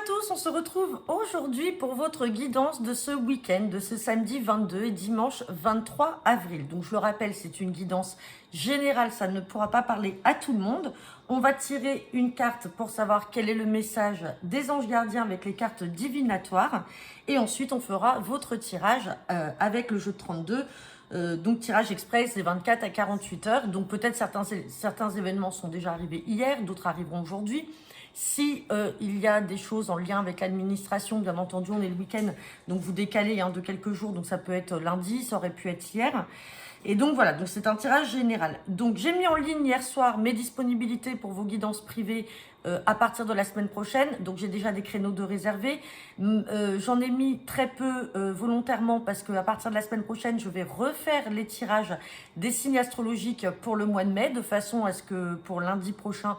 tous, on se retrouve aujourd'hui pour votre guidance de ce week-end, de ce samedi 22 et dimanche 23 avril. Donc je le rappelle, c'est une guidance générale, ça ne pourra pas parler à tout le monde. On va tirer une carte pour savoir quel est le message des anges gardiens avec les cartes divinatoires. Et ensuite, on fera votre tirage avec le jeu de 32. Donc tirage express des 24 à 48 heures. Donc peut-être certains événements sont déjà arrivés hier, d'autres arriveront aujourd'hui. Si il y a des choses en lien avec l'administration, bien entendu, on est le week-end, donc vous décalez de quelques jours, donc ça peut être lundi, ça aurait pu être hier. Et donc voilà, donc c'est un tirage général. Donc j'ai mis en ligne hier soir mes disponibilités pour vos guidances privées à partir de la semaine prochaine. Donc j'ai déjà des créneaux de réservés. J'en ai mis très peu volontairement parce qu'à partir de la semaine prochaine, je vais refaire les tirages des signes astrologiques pour le mois de mai, de façon à ce que pour lundi prochain,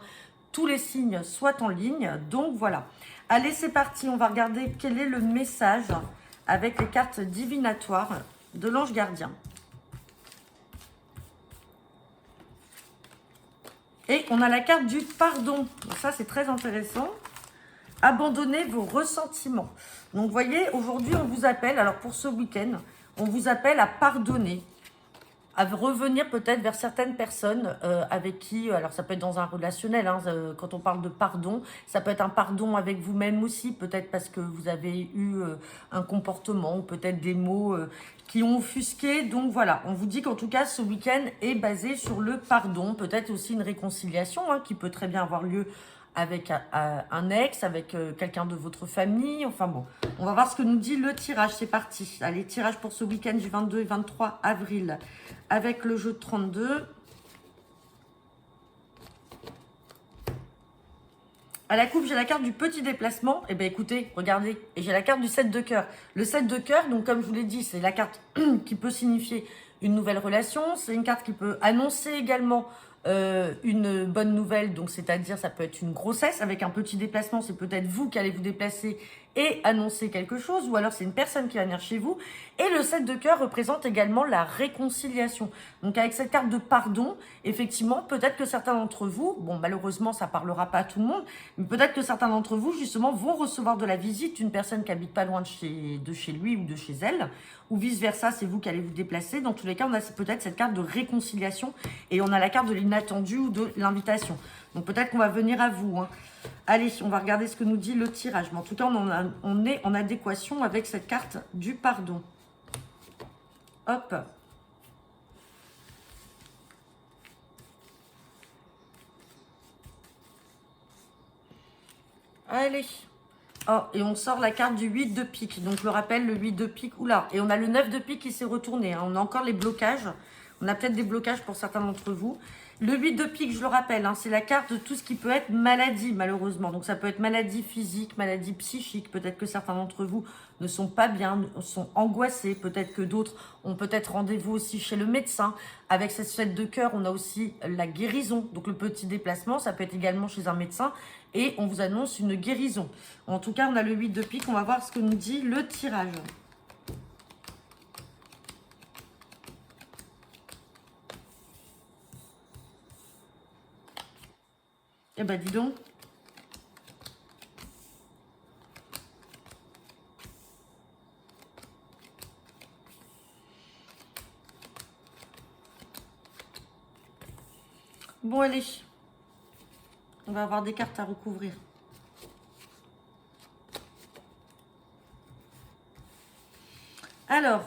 tous les signes soient en ligne. Donc voilà. Allez, c'est parti. On va regarder quel est le message avec les cartes divinatoires de l'ange gardien. Et on a la carte du pardon. Donc ça, c'est très intéressant. Abandonnez vos ressentiments. Donc, vous voyez, aujourd'hui, on vous appelle, alors pour ce week-end, on vous appelle à pardonner, à revenir peut-être vers certaines personnes avec qui, alors ça peut être dans un relationnel, quand on parle de pardon, ça peut être un pardon avec vous-même aussi, peut-être parce que vous avez eu un comportement ou peut-être des mots qui ont offusqué. Donc voilà, on vous dit qu'en tout cas ce week-end est basé sur le pardon, peut-être aussi une réconciliation qui peut très bien avoir lieu avec un ex, avec quelqu'un de votre famille. Enfin bon, on va voir ce que nous dit le tirage. C'est parti. Allez, tirage pour ce week-end du 22 et 23 avril avec le jeu de 32. À la coupe, j'ai la carte du petit déplacement. Eh bien, écoutez, regardez. Et j'ai la carte du 7 de cœur. Le 7 de cœur, donc comme je vous l'ai dit, c'est la carte qui peut signifier une nouvelle relation. C'est une carte qui peut annoncer également une bonne nouvelle, donc c'est-à-dire ça peut être une grossesse avec un petit déplacement, c'est peut-être vous qui allez vous déplacer et annoncer quelque chose, ou alors c'est une personne qui va venir chez vous. Et le 7 de cœur représente également la réconciliation. Donc avec cette carte de pardon, effectivement, peut-être que certains d'entre vous, bon malheureusement ça parlera pas à tout le monde, mais peut-être que certains d'entre vous justement vont recevoir de la visite d'une personne qui habite pas loin de chez lui ou de chez elle, ou vice versa, c'est vous qui allez vous déplacer. Dans tous les cas, on a peut-être cette carte de réconciliation et on a la carte de l'inattendu ou de l'invitation. Donc peut-être qu'on va venir à vous. Allez, on va regarder ce que nous dit le tirage. Mais en tout cas, on est en adéquation avec cette carte du pardon. Hop. Allez. Oh, et on sort la carte du 8 de pique. Donc, je le rappelle, le 8 de pique. Oula, et on a le 9 de pique qui s'est retourné. On a encore les blocages. On a peut-être des blocages pour certains d'entre vous. Le 8 de pique, je le rappelle, c'est la carte de tout ce qui peut être maladie, malheureusement. Donc, ça peut être maladie physique, maladie psychique. Peut-être que certains d'entre vous ne sont pas bien, sont angoissés. Peut-être que d'autres ont peut-être rendez-vous aussi chez le médecin. Avec cette 7 de cœur, on a aussi la guérison. Donc, le petit déplacement, ça peut être également chez un médecin. Et on vous annonce une guérison. En tout cas, on a le 8 de pique. On va voir ce que nous dit le tirage. Eh ben, dis donc. Bon, allez. On va avoir des cartes à recouvrir. Alors,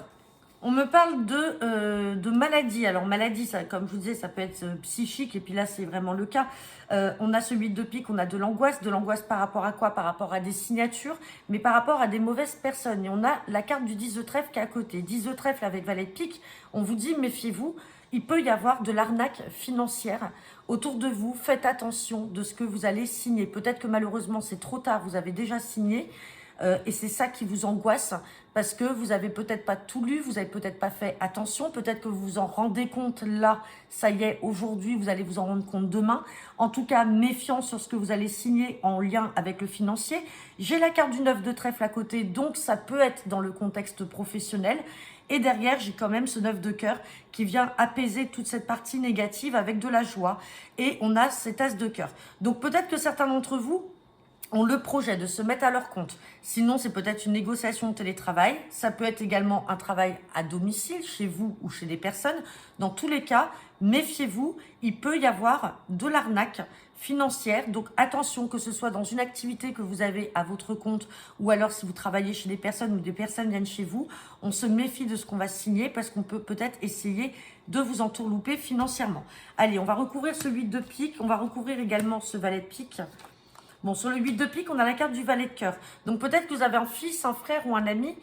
on me parle de maladie. Alors, maladie, ça, comme je vous disais, ça peut être psychique. Et puis là, c'est vraiment le cas. On a ce 8 de pique, on a de l'angoisse. De l'angoisse par rapport à quoi? Par rapport à des signatures, mais par rapport à des mauvaises personnes. Et on a la carte du 10 de trèfle qui est à côté. 10 de trèfle avec valet de pique. On vous dit, méfiez-vous. Il peut y avoir de l'arnaque financière autour de vous. Faites attention de ce que vous allez signer. Peut-être que malheureusement, c'est trop tard. Vous avez déjà signé. Et c'est ça qui vous angoisse parce que vous avez peut-être pas tout lu, vous avez peut-être pas fait attention, peut-être que vous vous en rendez compte là, ça y est, aujourd'hui, vous allez vous en rendre compte demain. En tout cas, méfiance sur ce que vous allez signer en lien avec le financier. J'ai la carte du 9 de trèfle à côté, donc ça peut être dans le contexte professionnel. Et derrière, j'ai quand même ce 9 de cœur qui vient apaiser toute cette partie négative avec de la joie. Et on a cet as de cœur. Donc peut-être que certains d'entre vous ont le projet de se mettre à leur compte. Sinon, c'est peut-être une négociation de télétravail. Ça peut être également un travail à domicile, chez vous ou chez des personnes. Dans tous les cas, méfiez-vous, il peut y avoir de l'arnaque financière. Donc attention, que ce soit dans une activité que vous avez à votre compte ou alors si vous travaillez chez des personnes ou des personnes viennent chez vous, on se méfie de ce qu'on va signer parce qu'on peut peut-être essayer de vous entourlouper financièrement. Allez, on va recouvrir ce 8 de pique, on va recouvrir également ce valet de pique. Bon, sur le 8 de pique, on a la carte du valet de cœur. Donc peut-être que vous avez un fils, un frère ou un ami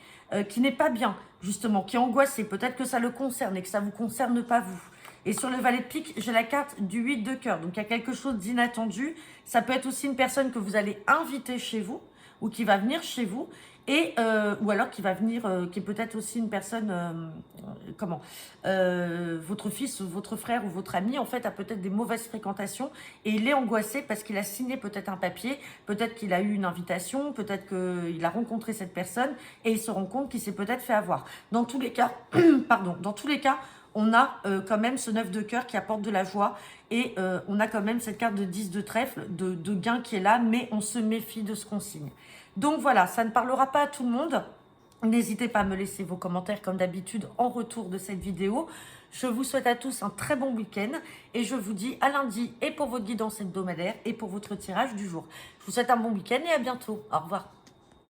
qui n'est pas bien, justement, qui est angoissé. Peut-être que ça le concerne et que ça ne vous concerne pas vous. Et sur le valet de pique, j'ai la carte du 8 de cœur. Donc il y a quelque chose d'inattendu. Ça peut être aussi une personne que vous allez inviter chez vous ou qui va venir chez vous. Et, ou alors qui va venir, qui est peut-être aussi une personne, votre fils, votre frère ou votre ami, en fait, a peut-être des mauvaises fréquentations et il est angoissé parce qu'il a signé peut-être un papier, peut-être qu'il a eu une invitation, peut-être qu'il a rencontré cette personne et il se rend compte qu'il s'est peut-être fait avoir. Dans tous les cas, pardon, dans tous les cas, on a quand même ce 9 de cœur qui apporte de la joie et on a quand même cette carte de 10 de trèfle, de gain qui est là, mais on se méfie de ce qu'on signe. Donc voilà, ça ne parlera pas à tout le monde. N'hésitez pas à me laisser vos commentaires comme d'habitude en retour de cette vidéo. Je vous souhaite à tous un très bon week-end et je vous dis à lundi et pour votre guidance hebdomadaire et pour votre tirage du jour. Je vous souhaite un bon week-end et à bientôt. Au revoir.